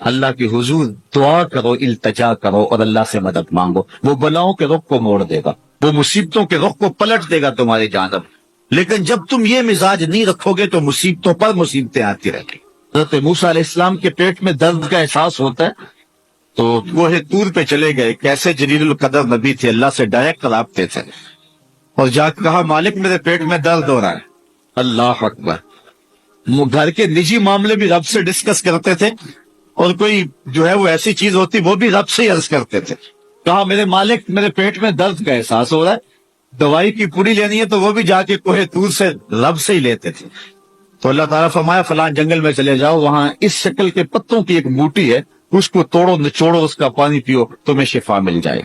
اللہ کے حضور دعا کرو، التجا کرو اور اللہ سے مدد مانگو، وہ بلاؤں کے رخ کو موڑ دے گا، وہ مصیبتوں کے رخ کو پلٹ دے گا تمہاری جانب۔ لیکن جب تم یہ مزاج نہیں رکھو گے تو مصیبتوں پر مصیبتیں آتی رہیں گی۔ حضرت موسیٰ علیہ السلام کے پیٹ میں درد کا احساس ہوتا ہے تو وہ طور پہ چلے گئے، کیسے جلیل القدر نبی تھے، اللہ سے ڈائریکٹ رابطے تھے، اور جا کے کہا مالک میرے پیٹ میں درد ہو رہا ہے۔ اللہ اکبر۔ وہ گھر کے نجی معاملے بھی رب سے ڈسکس کرتے تھے، اور کوئی جو ہے وہ ایسی چیز ہوتی وہ بھی رب سے ہی عرض کرتے تھے۔ کہا میرے مالک میرے پیٹ میں درد کا احساس ہو رہا ہے، دوائی کی پوری لینی ہے تو وہ بھی جا کے کوہ طور سے رب سے ہی لیتے تھے۔ تو اللہ تعالیٰ فرمایا فلاں جنگل میں چلے جاؤ، وہاں اس شکل کے پتوں کی ایک بوٹی ہے، اس کو توڑو نچوڑو، اس کا پانی پیو، تمہیں شفا مل جائے۔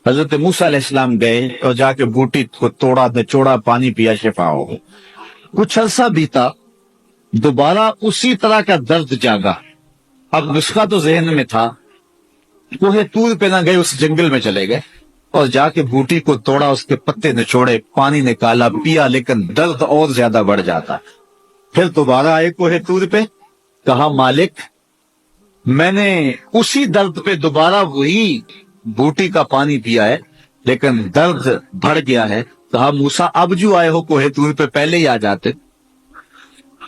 حضرت موسیٰ علیہ السلام گئے اور جا کے بوٹی کو توڑا نچوڑا، پانی پیا، شفا ہو گئی۔ کچھ عرصہ بیتا، دوبارہ اسی طرح کا درد جاگا۔ اب نسخہ تو ذہن میں تھا، کوہ طور پہ نہ گئے، اس جنگل میں چلے گئے اور جا کے بوٹی کو توڑا، اس کے پتے نچوڑے، پانی نکالا، پیا، لیکن درد اور زیادہ بڑھ جاتا۔ پھر دوبارہ آئے کوہ طور پہ، کہا مالک میں نے اسی درد پہ دوبارہ وہی بوٹی کا پانی پیا ہے لیکن درد بڑھ گیا ہے۔ کہا موسیٰ اب جو آئے ہو کوہ طور پہ پہلے ہی آ جاتے۔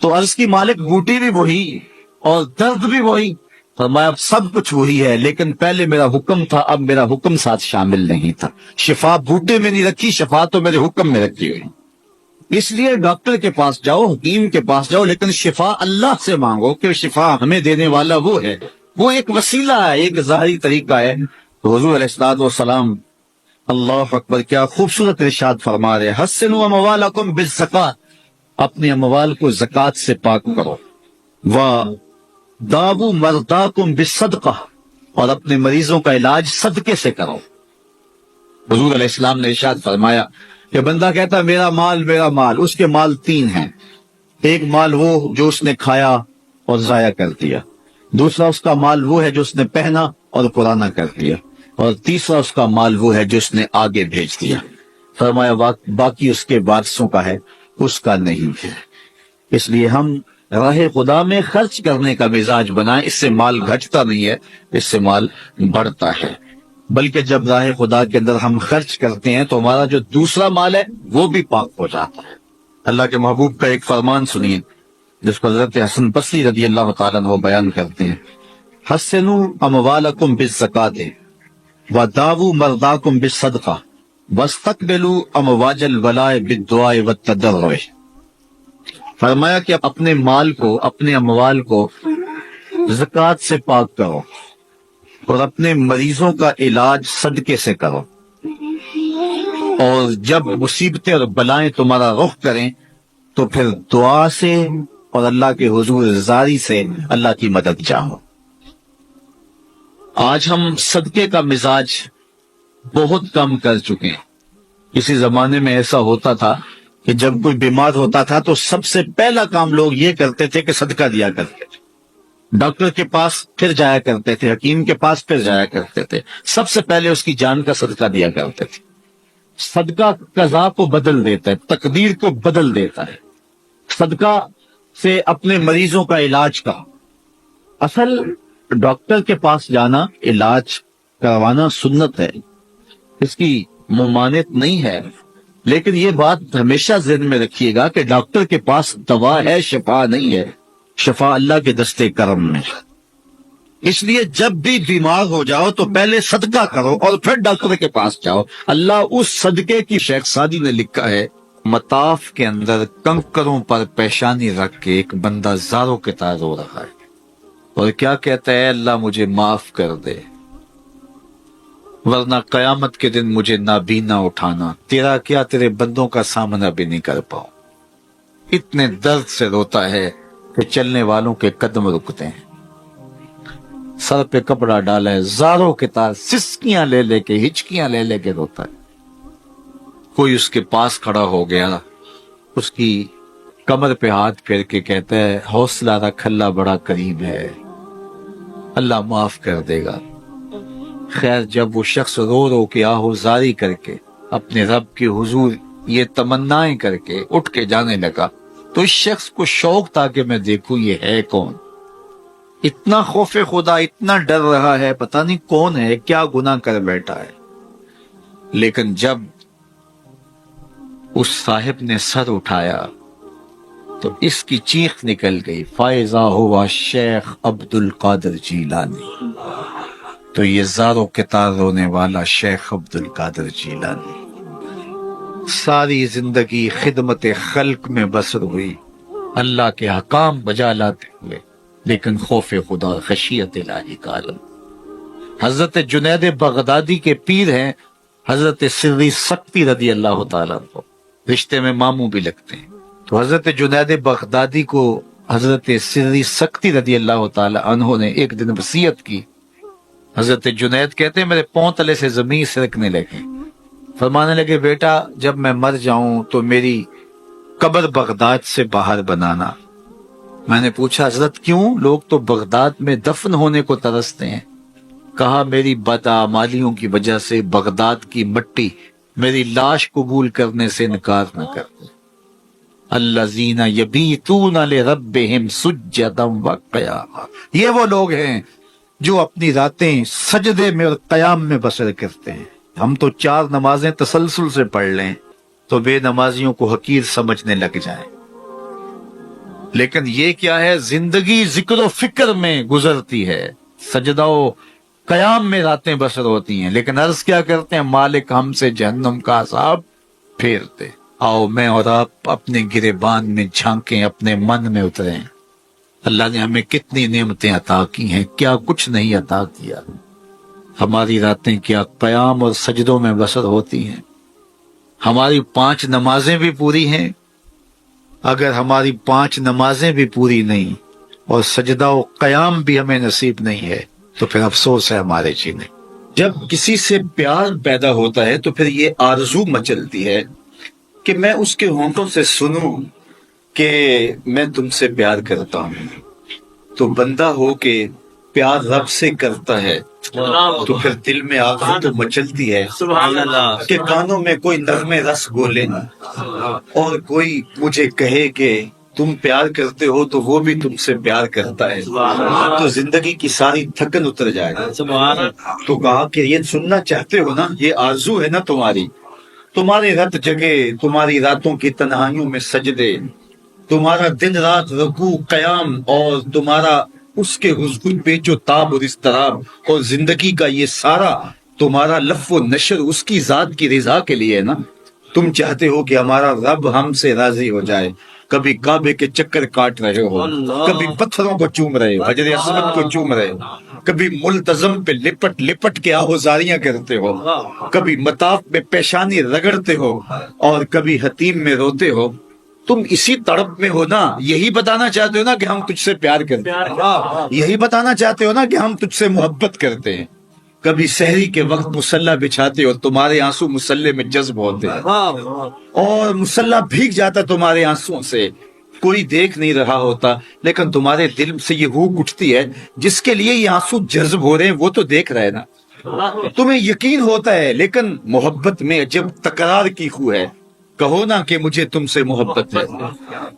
تو عرض کی مالک بوٹی بھی وہی اور درد بھی وہی۔ فرمایا سب کچھ وہی ہے لیکن پہلے میرا حکم تھا، اب میرا حکم ساتھ شامل نہیں تھا۔ شفا بوٹے میں نہیں رکھی، شفا تو میرے حکم میں رکھی ہوئی۔ اس لیے ڈاکٹر کے پاس جاؤ، حکیم کے پاس جاؤ، لیکن شفا اللہ سے مانگو کہ شفا ہمیں دینے والا وہ ہے۔ وہ ایک وسیلہ ہے، ایک ظاہری طریقہ ہے۔ تو حضور علیہ الصلوۃ والسلام اللہ اکبر کیا خوبصورت ارشاد فرما رہے، حسنوا اموالکم بالزکات، اپنے اموال کو زکوٰۃ سے پاک کرو، وداووا مرضاکم بالصدقہ، اور اپنے مریضوں کا علاج صدقے سے کرو۔ حضور علیہ السلام نے ارشاد فرمایا کہ بندہ کہتا میرا مال میرا مال، اس کے مال تین ہیں۔ ایک مال وہ جو اس نے کھایا اور ضائع کر دیا، دوسرا اس کا مال وہ ہے جو اس نے پہنا اور پرانا کر دیا، اور تیسرا اس کا مال وہ ہے جو اس نے آگے بھیج دیا۔ فرمایا باقی اس کے وارثوں کا ہے، اس کا نہیں ہے۔ اس لیے ہم راہ خدا میں خرچ کرنے کا مزاج بنائیں، اس سے مال گھٹتا نہیں ہے، اس سے مال بڑھتا ہے۔ بلکہ جب راہ خدا کے اندر ہم خرچ کرتے ہیں تو ہمارا جو دوسرا مال ہے وہ بھی پاک ہو جاتا ہے۔ اللہ کے محبوب کا ایک فرمان سنیے جس کو حضرت حسن بصری رضی اللہ تعالیٰ عنہ بیان کرتے ہیں، حسنوا اموالکم بالزکوٰۃ وداووا مرضاکم بالصدقہ واستقبلوا امواج البلاء بالدعاء والتضرع۔ فرمایا کہ اپنے مال کو، اپنے اموال کو زکوٰۃ سے پاک کرو اور اپنے مریضوں کا علاج صدقے سے کرو، اور جب مصیبتیں اور بلائیں تمہارا رخ کریں تو پھر دعا سے اور اللہ کے حضور زاری سے اللہ کی مدد چاہو۔ آج ہم صدقے کا مزاج بہت کم کر چکے ہیں۔ کسی زمانے میں ایسا ہوتا تھا کہ جب کوئی بیمار ہوتا تھا تو سب سے پہلا کام لوگ یہ کرتے تھے کہ صدقہ دیا کرتے تھے، ڈاکٹر کے پاس پھر جایا کرتے تھے، حکیم کے پاس پھر جایا کرتے تھے، سب سے پہلے اس کی جان کا صدقہ دیا کرتے تھے۔ صدقہ قضا کو بدل دیتا ہے، تقدیر کو بدل دیتا ہے۔ صدقہ سے اپنے مریضوں کا علاج کا، اصل ڈاکٹر کے پاس جانا، علاج کروانا سنت ہے، اس کی ممانعت نہیں ہے، لیکن یہ بات ہمیشہ ذہن میں رکھیے گا کہ ڈاکٹر کے پاس دوا ہے، شفا نہیں ہے، شفا اللہ کے دستے کرم میں۔ اس لیے جب بھی بیمار ہو جاؤ تو پہلے صدقہ کرو اور پھر ڈاکٹر کے پاس جاؤ۔ اللہ اس صدقے کی، شیخ سعدی نے لکھا ہے، مطاف کے اندر کنکروں پر پیشانی رکھ کے ایک بندہ زاروں کے طرح رو رہا ہے اور کیا کہتا ہے، اللہ مجھے معاف کر دے ورنہ قیامت کے دن مجھے نابینا اٹھانا، تیرا کیا تیرے بندوں کا سامنا بھی نہیں کر پاؤں۔ اتنے درد سے روتا ہے کہ چلنے والوں کے قدم رکتے ہیں۔ سر پہ کپڑا ڈالا ہے، زاروں کے تار، سسکیاں لے لے کے، ہچکیاں لے لے کے روتا ہے۔ کوئی اس کے پاس کھڑا ہو گیا، اس کی کمر پہ ہاتھ پھیر کے کہتا ہے، حوصلہ رکھ، اللہ بڑا کریم ہے، اللہ معاف کر دے گا۔ خیر جب وہ شخص رو رو کے آہوزاری کر کے اپنے رب کے حضور یہ تمنائیں کر کے اٹھ کے جانے لگا تو اس شخص کو شوق تھا کہ میں دیکھوں یہ ہے کون۔ اتنا خوف خدا، اتنا ڈر رہا ہے، پتہ نہیں کون ہے، کیا گناہ کر بیٹھا ہے. لیکن جب اس صاحب نے سر اٹھایا تو اس کی چیخ نکل گئی، فائزہ ہوا شیخ عبد القادر جیلانی. تو یہ زاروں کے تار رونے والا شیخ عبد القادر جیلانی، ساری زندگی خدمت خلق میں بسر ہوئی، اللہ کے حکام بجا لاتے ہوئے، لیکن خوف خدا، خشیت الہی کا عالم. حضرت جنید بغدادی کے پیر ہیں حضرت سری سکتی رضی اللہ تعالیٰ کو، رشتے میں ماموں بھی لگتے ہیں. تو حضرت جنید بغدادی کو حضرت سری سکتی رضی اللہ تعالیٰ عنہ نے ایک دن وصیت کی. حضرت جنید کہتے ہیں میرے پاؤں تلے سے زمین سرکنے لگی. فرمانے لگے بیٹا جب میں مر جاؤں تو میری قبر بغداد سے باہر بنانا. میں نے پوچھا حضرت کیوں؟ لوگ تو بغداد میں دفن ہونے کو ترستے ہیں. کہا میری بدعمالیوں کی وجہ سے بغداد کی مٹی میری لاش قبول کرنے سے انکار نہ کرتے. الذین یبیتون لربہم سجدا وقیاما، یہ وہ لوگ ہیں جو اپنی راتیں سجدے میں اور قیام میں بسر کرتے ہیں. ہم تو 4 نمازیں تسلسل سے پڑھ لیں تو بے نمازیوں کو حقیر سمجھنے لگ جائیں، لیکن یہ کیا ہے، زندگی ذکر و فکر میں گزرتی ہے، سجدہ و قیام میں راتیں بسر ہوتی ہیں، لیکن عرض کیا کرتے ہیں، مالک ہم سے جہنم کا عذاب پھیرتے. آؤ میں اور آپ اپنے گریبان میں جھانکیں، اپنے من میں اتریں. اللہ نے ہمیں کتنی نعمتیں عطا کی ہیں، کیا کچھ نہیں عطا کیا. ہماری راتیں کیا قیام اور سجدوں میں بسر ہوتی ہیں. ہماری 5 نمازیں بھی پوری ہیں. اگر ہماری 5 نمازیں بھی پوری نہیں اور سجدہ و قیام بھی ہمیں نصیب نہیں ہے تو پھر افسوس ہے ہمارے جینے. جب کسی سے پیار پیدا ہوتا ہے تو پھر یہ آرزو مچلتی ہے کہ میں اس کے ہونٹوں سے سنوں کہ میں تم سے پیار کرتا ہوں. تو بندہ ہو کے پیار رب سے کرتا ہے تو پھر دل میں آرزو تو مچلتی ہے کہ کانوں میں کوئی نغمے رس گولے اور کوئی مجھے کہے کہ تم پیار کرتے ہو تو وہ بھی تم سے پیار کرتا ہے، تو زندگی کی ساری تھکن اتر جائے. تو کہا کہ یہ سننا چاہتے ہو نا، یہ آرزو ہے نا تمہاری، تمہارے رت جگے، تمہاری راتوں کی تنہائیوں میں سجدے، تمہارا دن رات رکوع قیام، اور تمہارا اس کے حضور پہ جو تاب اور اضطراب، اور زندگی کا یہ سارا تمہارا لف و نشر اس کی ذات کی رضا کے لیے نا. تم چاہتے ہو کہ ہمارا رب ہم سے راضی ہو جائے. کبھی کعبے کے چکر کاٹ رہے ہو، کبھی پتھروں کو چوم رہے ہو، حجر اسود کو چوم رہے ہو، کبھی ملتزم پہ لپٹ لپٹ کے آہوزاریاں کرتے ہو، کبھی مطاف میں پیشانی رگڑتے ہو، اور کبھی حتیم میں روتے ہو. تم اسی تڑپ میں ہو نا. یہی بتانا چاہتے ہو نا کہ ہم تجھ سے پیار کرتے ہیں، یہی بتانا چاہتے ہو نا کہ ہم تجھ سے محبت کرتے ہیں. کبھی سحری کے وقت مصلی بچھاتے ہو، تمہارے آنسو مصلی میں جذب ہوتے ہیں اور مصلی بھیگ جاتا تمہارے آنسوؤں سے. کوئی دیکھ نہیں رہا ہوتا لیکن تمہارے دل سے یہ روح اٹھتی ہے، جس کے لیے یہ آنسو جذب ہو رہے ہیں وہ تو دیکھ رہے نا. تمہیں یقین ہوتا ہے لیکن محبت میں جب تکرار کی خو ہے، کہو نا کہ مجھے تم سے محبت ہے،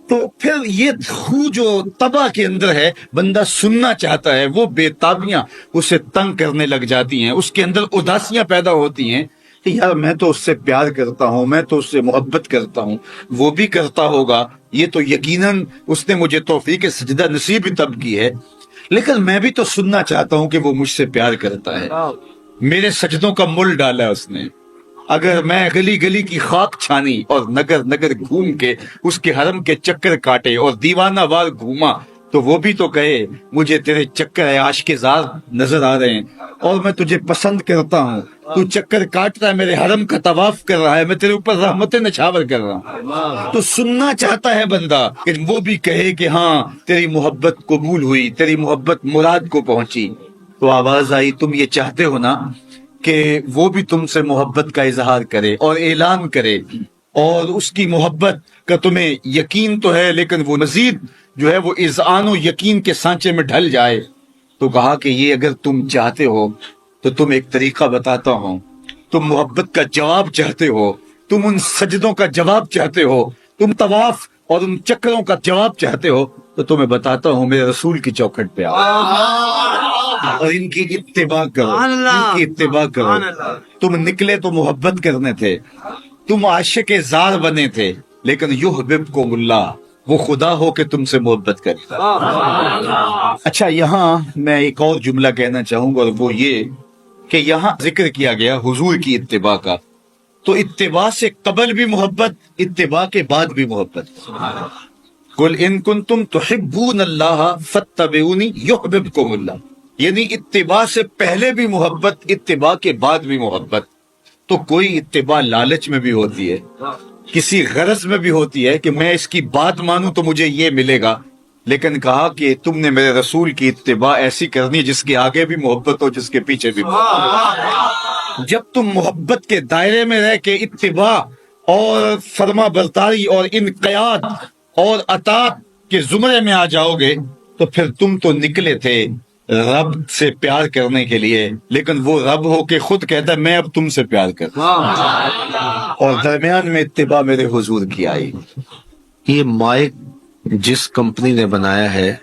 تو پھر یہ خو جو طبع کے اندر ہے، بندہ سننا چاہتا ہے، وہ بے تابیاں اسے تنگ کرنے لگ جاتی ہیں، اس کے اندر اداسیاں پیدا ہوتی ہیں کہ یار میں تو اس سے پیار کرتا ہوں، میں تو اس سے محبت کرتا ہوں، وہ بھی کرتا ہوگا، یہ تو یقیناً اس نے مجھے توفیق سجدہ نصیب تب کی ہے، لیکن میں بھی تو سننا چاہتا ہوں کہ وہ مجھ سے پیار کرتا ہے. میرے سجدوں کا مل ڈالا اس نے. اگر میں گلی گلی کی خاک چھانی اور نگر نگر گھوم کے اس کے حرم کے چکر کاٹے اور دیوانہ وار گھوما تو وہ بھی تو کہے مجھے تیرے چکر عاشق زار نظر آ رہے ہیں اور میں تجھے پسند کرتا ہوں، تو چکر کاٹ رہا ہے، میرے حرم کا طواف کر رہا ہے، میں تیرے اوپر رحمت نچھاور کر رہا ہوں. تو سننا چاہتا ہے بندہ کہ وہ بھی کہے کہ ہاں تیری محبت قبول ہوئی، تیری محبت مراد کو پہنچی. تو آواز آئی تم یہ چاہتے ہو نا کہ وہ بھی تم سے محبت کا اظہار کرے اور اعلان کرے، اور اس کی محبت کا تمہیں یقین تو ہے لیکن وہ مزید جو ہے وہ اذعان و یقین کے سانچے میں ڈھل جائے. تو کہا کہ یہ اگر تم چاہتے ہو تو تم ایک طریقہ بتاتا ہوں. تم محبت کا جواب چاہتے ہو، تم ان سجدوں کا جواب چاہتے ہو، تم طواف اور ان چکروں کا جواب چاہتے ہو، تو تمہیں بتاتا ہوں میرے رسول کی چوکھٹ پہ آؤ اور ان کی اتباع کرو، ان کی اتباع کرو۔ تم نکلے تو محبت کرنے تھے، تم عاشق زار بنے تھے، لیکن یحببکم اللہ، وہ خدا ہو کے تم سے محبت کرتا۔ اچھا، یہاں میں ایک اور جملہ کہنا چاہوں گا، اور وہ یہ کہ یہاں ذکر کیا گیا حضور کی اتباع کا، تو اتباع سے قبل بھی محبت، اتباع کے بعد بھی محبت۔ قل ان کنتم تحبون اللہ فاتبعونی یحببکم اللہ، یعنی اتباع سے پہلے بھی محبت، اتباع کے بعد بھی محبت۔ تو کوئی اتباع لالچ میں بھی ہوتی ہے، کسی غرض میں بھی ہوتی ہے کہ میں اس کی بات مانوں تو مجھے یہ ملے گا، لیکن کہا کہ تم نے میرے رسول کی اتباع ایسی کرنی جس کے آگے بھی محبت ہو، جس کے پیچھے بھی محبت۔ جب تم محبت کے دائرے میں رہ کے اتباع اور فرما برداری اور انقیاد اور اطاعت کے زمرے میں آ جاؤ گے تو پھر تم تو نکلے تھے رب سے پیار کرنے کے لیے، لیکن وہ رب ہو کے خود کہتا ہے میں اب تم سے پیار کرتا ہوں، اور درمیان میں اتباع میرے حضور کی آئی۔ یہ مائک جس کمپنی نے بنایا ہے،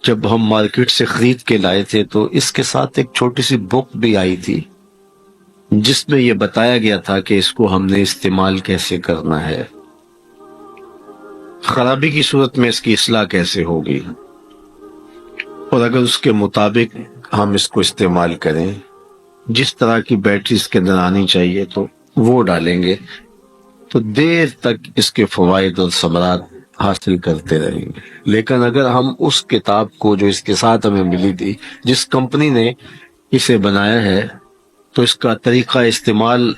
جب ہم مارکیٹ سے خرید کے لائے تھے تو اس کے ساتھ ایک چھوٹی سی بک بھی آئی تھی جس میں یہ بتایا گیا تھا کہ اس کو ہم نے استعمال کیسے کرنا ہے، خرابی کی صورت میں اس کی اصلاح کیسے ہوگی، اور اگر اس کے مطابق ہم اس کو استعمال کریں، جس طرح کی بیٹری اس کے اندر آنی چاہیے تو وہ ڈالیں گے تو دیر تک اس کے فوائد اور ثمرات حاصل کرتے رہیں گے۔ لیکن اگر ہم اس کتاب کو جو اس کے ساتھ ہمیں ملی تھی، جس کمپنی نے اسے بنایا ہے، تو اس کا طریقہ استعمال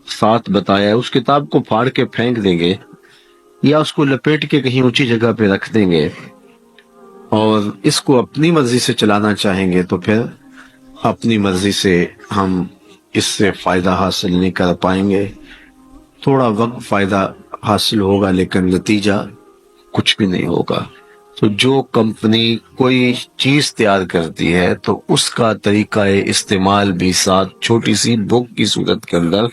ساتھ بتایا ہے، اس کتاب کو پھاڑ کے پھینک دیں گے یا اس کو لپیٹ کے کہیں اونچی جگہ پہ رکھ دیں گے اور اس کو اپنی مرضی سے چلانا چاہیں گے تو پھر اپنی مرضی سے ہم اس سے فائدہ حاصل نہیں کر پائیں گے۔ تھوڑا وقت فائدہ حاصل ہوگا لیکن نتیجہ کچھ بھی نہیں ہوگا۔ تو جو کمپنی کوئی چیز تیار کرتی ہے تو اس کا طریقہ استعمال بھی ساتھ چھوٹی سی بک کی صورت کے اندر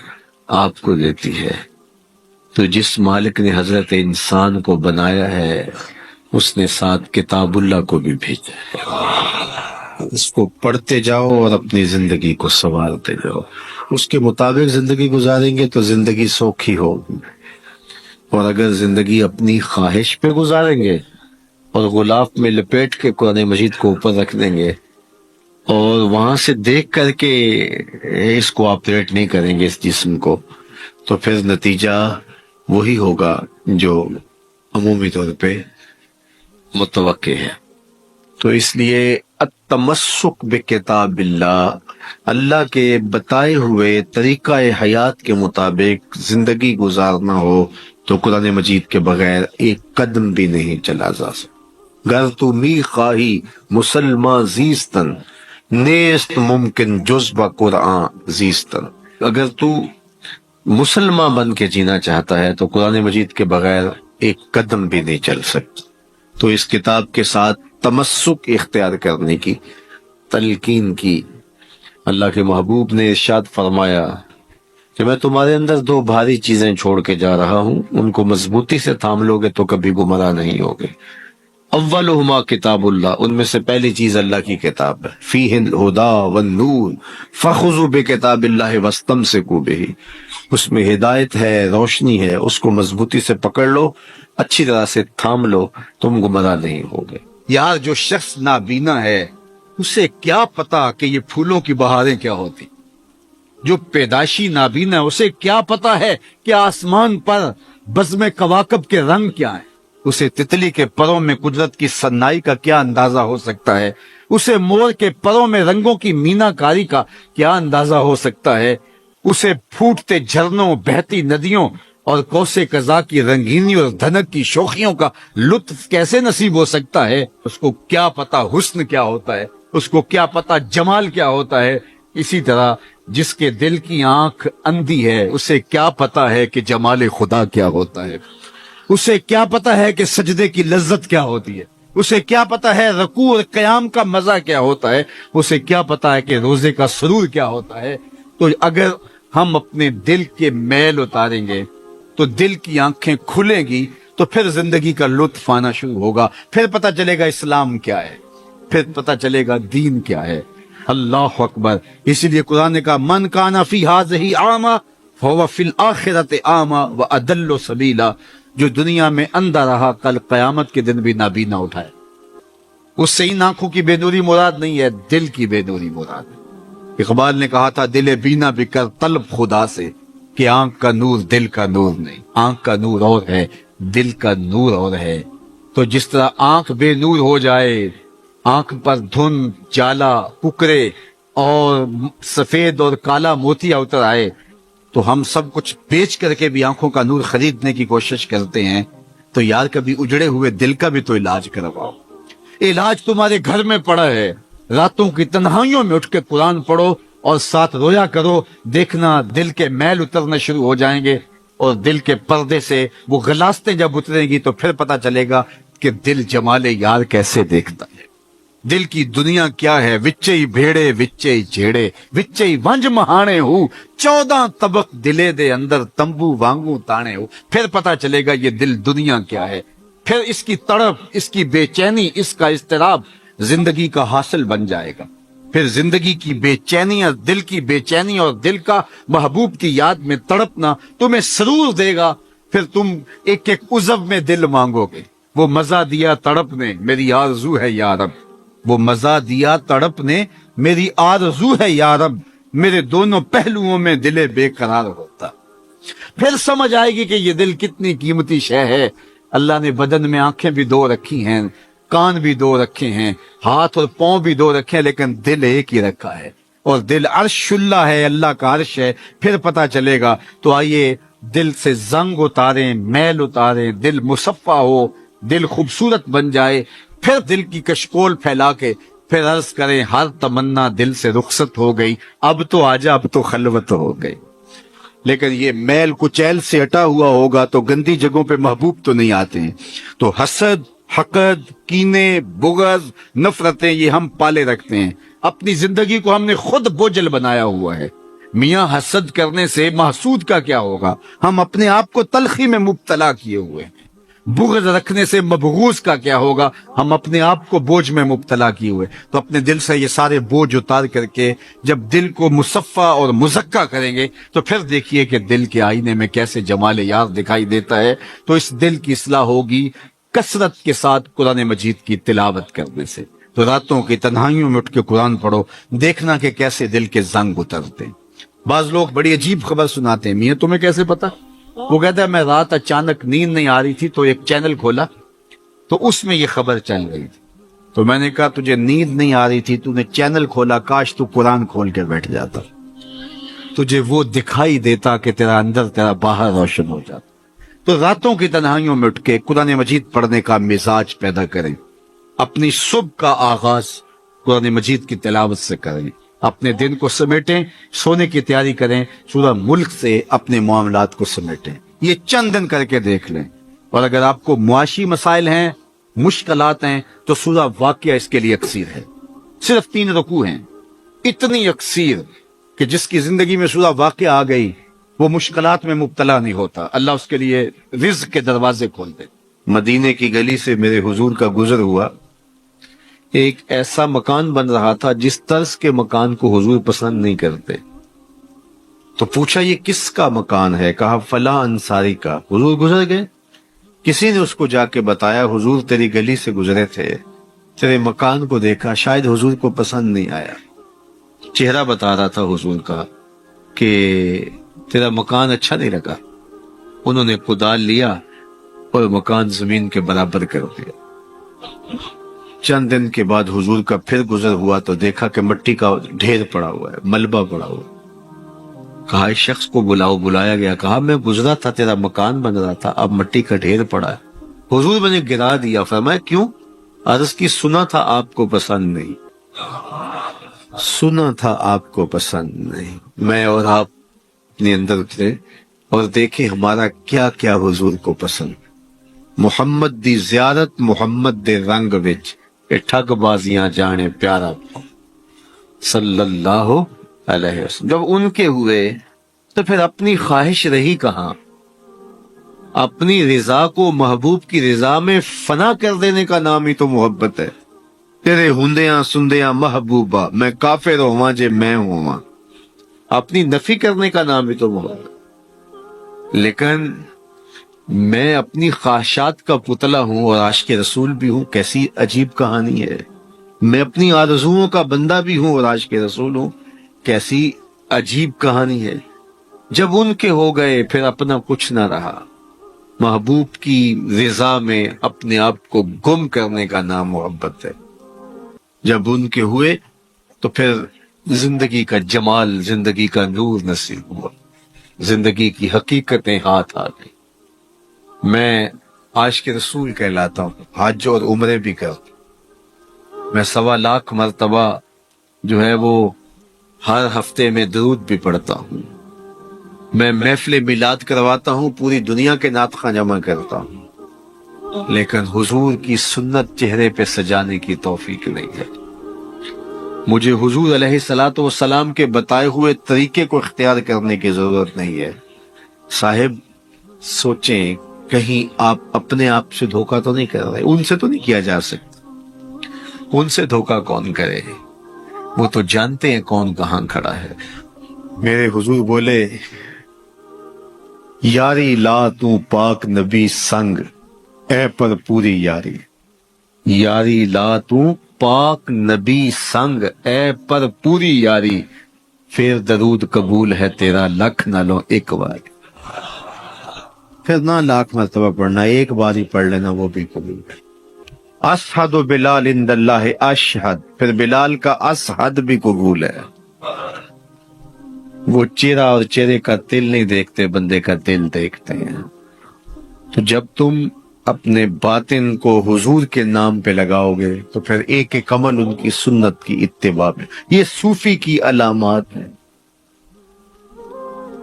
آپ کو دیتی ہے۔ تو جس مالک نے حضرت انسان کو بنایا ہے اس نے ساتھ کتاب اللہ کو بھی بھیجا ہے، اس کو پڑھتے جاؤ اور اپنی زندگی کو سنوارتے جاؤ، اس کے مطابق زندگی گزاریں گے تو زندگی سوکھی ہوگی، اور اگر زندگی اپنی خواہش پہ گزاریں گے اور غلاف میں لپیٹ کے قرآن مجید کو اوپر رکھ دیں گے اور وہاں سے دیکھ کر کے اس کو آپریٹ نہیں کریں گے اس جسم کو، تو پھر نتیجہ وہی ہوگا جو عمومی طور پہ متوقع ہے۔ تو اس لیے التمسک بکتاب اللہ، اللہ کے بتائے ہوئے طریقہ حیات کے مطابق زندگی گزارنا ہو تو قرآن مجید کے بغیر ایک قدم بھی نہیں چلا جا سکتا۔ گر تو می خواہی مسلمان زیستن، نیست ممکن جز با قرآن زیستن، اگر تو مسلمان بن کے جینا چاہتا ہے تو قرآن مجید کے بغیر ایک قدم بھی نہیں چل سکتا۔ تو اس کتاب کے ساتھ تمسک اختیار کرنے کی تلقین کی۔ اللہ کے محبوب نے ارشاد فرمایا کہ میں تمہارے اندر دو بھاری چیزیں چھوڑ کے جا رہا ہوں، ان کو مضبوطی سے تھام لو گے تو کبھی گمراہ نہیں ہوگے۔ اولہما کتاب اللہ، ان میں سے پہلی چیز اللہ کی کتاب ہے، فیہ الہدی والنور فخذوا بکتاب اللہ واستمسکوا بہ، اس میں ہدایت ہے، روشنی ہے، اس کو مضبوطی سے پکڑ لو، اچھی طرح سے تھام لو، تم گمراہ نہیں ہوگے۔ یار جو شخص نابینا ہے اسے کیا پتا کہ یہ پھولوں کی بہاریں کیا ہوتی، جو پیدائشی نابینا ہے اسے کیا پتا ہے کہ آسمان پر بزم کواکب کے رنگ کیا ہے، اسے تتلی کے پروں میں قدرت کی صنائی کا کیا اندازہ ہو سکتا ہے، اسے مور کے پروں میں رنگوں کی مینا کاری کا کیا اندازہ ہو سکتا ہے، اسے پھوٹتے جھرنوں، بہتی ندیوں اور کوسے قضا کی رنگینی اور دھنک کی شوخیوں کا لطف کیسے نصیب ہو سکتا ہے، اس کو کیا پتا حسن کیا ہوتا ہے، اس کو کیا پتا جمال کیا ہوتا ہے۔ اسی طرح جس کے دل کی آنکھ اندھی ہے اسے کیا پتا ہے کہ جمال خدا کیا ہوتا ہے، اسے کیا پتا ہے کہ سجدے کی لذت کیا ہوتی ہے، اسے کیا پتا ہے رکوع اور قیام کا مزہ کیا ہوتا ہے، اسے کیا پتا ہے کہ روزے کا سرور کیا ہوتا ہے۔ تو اگر ہم اپنے دل کے میل اتاریں گے تو دل کی آنکھیں کھلیں گی تو پھر زندگی کا لطف آنا شروع ہوگا، پھر پتہ چلے گا اسلام کیا ہے، پھر پتہ چلے گا دین کیا ہے۔ اللہ اکبر۔ اسی لیے قرآن نے کہا من کان فی ہذہ اعمی فہو فی الآخرۃ اعمی واضل سبیلا، جو دنیا میں اندھا رہا کل قیامت کے دن بھی نابینا اٹھائے۔ اس سے ان آنکھوں کی بے نوری مراد نہیں ہے، دل کی بے نوری مراد ہے۔ اقبال نے کہا تھا دل بینا بھی کر طلب خدا سے، کہ آنکھ کا نور دل کا نور نہیں، آنکھ کا نور اور ہے، دل کا نور اور ہے۔ تو جس طرح آنکھ بے نور ہو جائے، آنکھ پر دھند، جالا، ککرے اور سفید اور کالا موتیا اتر آئے، تو ہم سب کچھ بیچ کر کے بھی آنکھوں کا نور خریدنے کی کوشش کرتے ہیں۔ تو یار کبھی اجڑے ہوئے دل کا بھی تو علاج کرواؤ۔ علاج تمہارے گھر میں پڑا ہے، راتوں کی تنہائیوں میں اٹھ کے قرآن پڑھو اور ساتھ رویا کرو، دیکھنا دل کے میل اترنا شروع ہو جائیں گے، اور دل کے پردے سے وہ غلاستیں جب اتریں گی تو پھر پتہ چلے گا کہ دل جمال یار کیسے دیکھتا ہے، دل کی دنیا کیا ہے۔ وچے ہی بھیڑے وچے ہی جھیڑے وچے ہی ونج مہانے ہو، 14 طبق دلے دے اندر تمبو وانگو تانے ہو، پھر پتہ چلے گا یہ دل دنیا کیا ہے۔ پھر اس کی تڑپ، اس کی بے چینی، اس کا اضطراب زندگی کا حاصل بن جائے گا۔ پھر زندگی کی بے چینی اور دل کی بے چینی اور دل کا محبوب کی یاد میں تڑپنا تمہیں سرور دے گا۔ پھر تم ایک ایک عضو میں دل مانگو گے۔ وہ مزہ دیا تڑپ نے میری آرزو ہے یا رب، وہ مزہ دیا تڑپ نے میری آرزو ہے یا رب، میرے دونوں پہلوؤں میں دل بے قرار ہوتا۔ پھر سمجھ آئے گی کہ یہ دل کتنی قیمتی شے ہے۔ اللہ نے بدن میں آنکھیں بھی 2 رکھی ہیں، کان بھی 2 رکھے ہیں، ہاتھ اور پاؤں بھی 2 رکھے ہیں، لیکن دل ایک ہی رکھا ہے، اور دل عرش اللہ ہے، اللہ کا عرش ہے۔ پھر پتہ چلے گا۔ تو آئیے دل سے زنگ اتاریں، میل اتاریں، دل مصفا ہو، دل خوبصورت بن جائے، پھر دل کی کشکول پھیلا کے پھر عرض کریں ہر تمنا دل سے رخصت ہو گئی، اب تو آجا، اب تو خلوت ہو گئی۔ لیکن یہ میل کچیل سے ہٹا ہوا ہوگا تو گندی جگہوں پہ محبوب تو نہیں آتے ہیں۔ تو حسد، حقد، کینے، بغض، نفرتیں یہ ہم پالے رکھتے ہیں۔ اپنی زندگی کو ہم نے خود بوجھل بنایا ہوا ہے۔ میاں حسد کرنے سے محسود کا کیا ہوگا؟ ہم اپنے آپ کو تلخی میں مبتلا کیے ہوئے ہیں۔ بغض رکھنے سے مبغوض کا کیا ہوگا؟ ہم اپنے آپ کو بوجھ میں مبتلا کیے ہوئے۔ تو اپنے دل سے یہ سارے بوجھ اتار کر کے جب دل کو مصفا اور مزکا کریں گے تو پھر دیکھیے کہ دل کے آئینے میں کیسے جمال یار دکھائی دیتا ہے۔ تو اس دل کی اصلاح ہوگی کثرت کے ساتھ قرآن مجید کی تلاوت کرنے سے۔ تو راتوں کی تنہائیوں میں اٹھ کے قرآن پڑھو، دیکھنا کہ کیسے دل کے زنگ اترتے ہیں۔ بعض لوگ بڑی عجیب خبر سناتے ہیں، میاں تمہیں کیسے پتا؟ وہ کہتا ہے میں رات اچانک نیند نہیں آ رہی تھی تو ایک چینل کھولا تو اس میں یہ خبر چل رہی تھی، تو میں نے کہا تجھے نیند نہیں آ رہی تھی، تو نے چینل کھولا، کاش تو قرآن کھول کے بیٹھ جاتا، تجھے وہ دکھائی دیتا کہ تیرا اندر تیرا باہر روشن ہو جاتا۔ تو راتوں کی تنہائیوں میں اٹھ کے قرآن مجید پڑھنے کا مزاج پیدا کریں، اپنی صبح کا آغاز قرآن مجید کی تلاوت سے کریں، اپنے دن کو سمیٹیں، سونے کی تیاری کریں، سورہ ملک سے اپنے معاملات کو سمیٹیں۔ یہ چند دن کر کے دیکھ لیں۔ اور اگر آپ کو معاشی مسائل ہیں، مشکلات ہیں، تو سورہ واقعہ اس کے لیے یکسیر ہے۔ صرف 3 رکوع ہیں، اتنی یکسیر کہ جس کی زندگی میں سورہ واقعہ آ گئی وہ مشکلات میں مبتلا نہیں ہوتا، اللہ اس کے لیے رزق کے دروازے کھول دے۔ مدینے کی گلی سے میرے حضور کا گزر ہوا، ایک ایسا مکان بن رہا تھا جس طرز کے مکان کو حضور پسند نہیں کرتے۔ تو پوچھا یہ کس کا مکان ہے؟ کہا فلاں انصاری کا۔ حضور گزر گئے، کسی نے اس کو جا کے بتایا حضور تیری گلی سے گزرے تھے، تیرے مکان کو دیکھا، شاید حضور کو پسند نہیں آیا۔ چہرہ بتا رہا تھا حضور کا کہ تیرا مکان اچھا نہیں لگا۔ انہوں نے کدال لیا اور مکان زمین کے برابر کر دیا۔ چند دن کے بعد حضور کا پھر گزر ہوا تو دیکھا کہ مٹی کا ڈھیر پڑا ہوا ہے، ملبہ پڑا ہوا ہے۔ کہا اس شخص کو بلاؤ، بلایا گیا، کہا میں گزرا تھا، تیرا مکان بن رہا تھا، اب مٹی کا ڈھیر پڑا ہے۔ حضور میں نے گرا دیا۔ فرمایا کیوں؟ عرض کی سنا تھا آپ کو پسند نہیں، سنا تھا آپ کو پسند نہیں۔ میں اور آپ اپنے اندر اترے اور دیکھیں ہمارا کیا کیا حضور کو پسند۔ محمد دی زیارت محمد دے رنگ وچ اے ٹھگ بازیاں جانے پیارا صلی اللہ علیہ وسلم۔ جب ان کے ہوئے تو پھر اپنی خواہش رہی کہاں؟ اپنی رضا کو محبوب کی رضا میں فنا کر دینے کا نام ہی تو محبت ہے. تیرے ہوندیاں سندیاں محبوبہ میں کافر ہواں جے میں ہواں، اپنی نفی کرنے کا نام ہی تو محبت. لیکن میں اپنی خواہشات کا پتلا ہوں اور عاشق رسول بھی ہوں. کیسی عجیب کہانی ہے. میں اپنی آرزوؤں کا بندہ بھی ہوں اور عاشق رسول ہوں. کیسی عجیب کہانی ہے. جب ان کے ہو گئے پھر اپنا کچھ نہ رہا. محبوب کی رضا میں اپنے آپ کو گم کرنے کا نام محبت ہے. جب ان کے ہوئے تو پھر زندگی کا جمال، زندگی کا نور نصیب ہوا، زندگی کی حقیقتیں ہاتھ آ گئی. میں عاشق رسول کہلاتا ہوں، حج اور عمرے بھی کرتا ہوں. میں 1.25 مرتبہ جو ہے وہ ہر ہفتے میں درود بھی پڑھتا ہوں. میں محفل میلاد کرواتا ہوں، پوری دنیا کے نعت خواں جمع کرتا ہوں، لیکن حضور کی سنت چہرے پہ سجانے کی توفیق نہیں ہے. مجھے حضور علیہ الصلوۃ والسلام کے بتائے ہوئے طریقے کو اختیار کرنے کی ضرورت نہیں ہے. صاحب سوچیں کہیں آپ اپنے آپ سے دھوکہ تو نہیں کر رہے. ان سے تو نہیں کیا جا سکتا. ان سے دھوکہ کون کرے؟ وہ تو جانتے ہیں کون کہاں کھڑا ہے. میرے حضور بولے، یاری لا تو پاک نبی سنگ اے پر پوری یاری. یاری لا تو پاک نبی سنگ اے پر پوری یاری. پھر درود قبول ہے تیرا لکھ نہ لو ایک بار. پھر نہ 1,00,000 مرتبہ پڑھنا، ایک بار ہی پڑھ لینا وہ بھی قبول ہے. اشہد بلال عند اللہ اشہد، پھر بلال کا اشہد بھی قبول ہے. وہ چہرہ اور چہرے کا دل نہیں دیکھتے، بندے کا دل دیکھتے ہیں. تو جب تم اپنے باطن کو حضور کے نام پہ لگاؤ گے تو پھر ایک ایک عمل ان کی سنت کی اتباع میں. یہ صوفی کی علامات ہیں.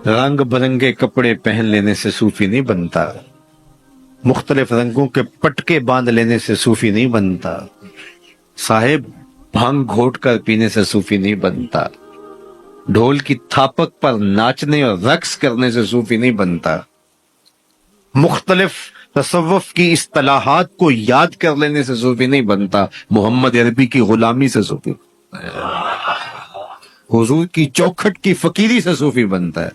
رنگ برنگے کپڑے پہن لینے سے صوفی نہیں بنتا. مختلف رنگوں کے پٹکے باندھ لینے سے صوفی نہیں بنتا. صاحب بھنگ گھوٹ کر پینے سے صوفی نہیں بنتا. ڈھول کی تھاپک پر ناچنے اور رقص کرنے سے صوفی نہیں بنتا. مختلف تصوف کی اصطلاحات کو یاد کر لینے سے صوفی نہیں بنتا. محمد عربی کی غلامی سے صوفی، حضور کی چوکھٹ کی فقیری سے صوفی بنتا ہے.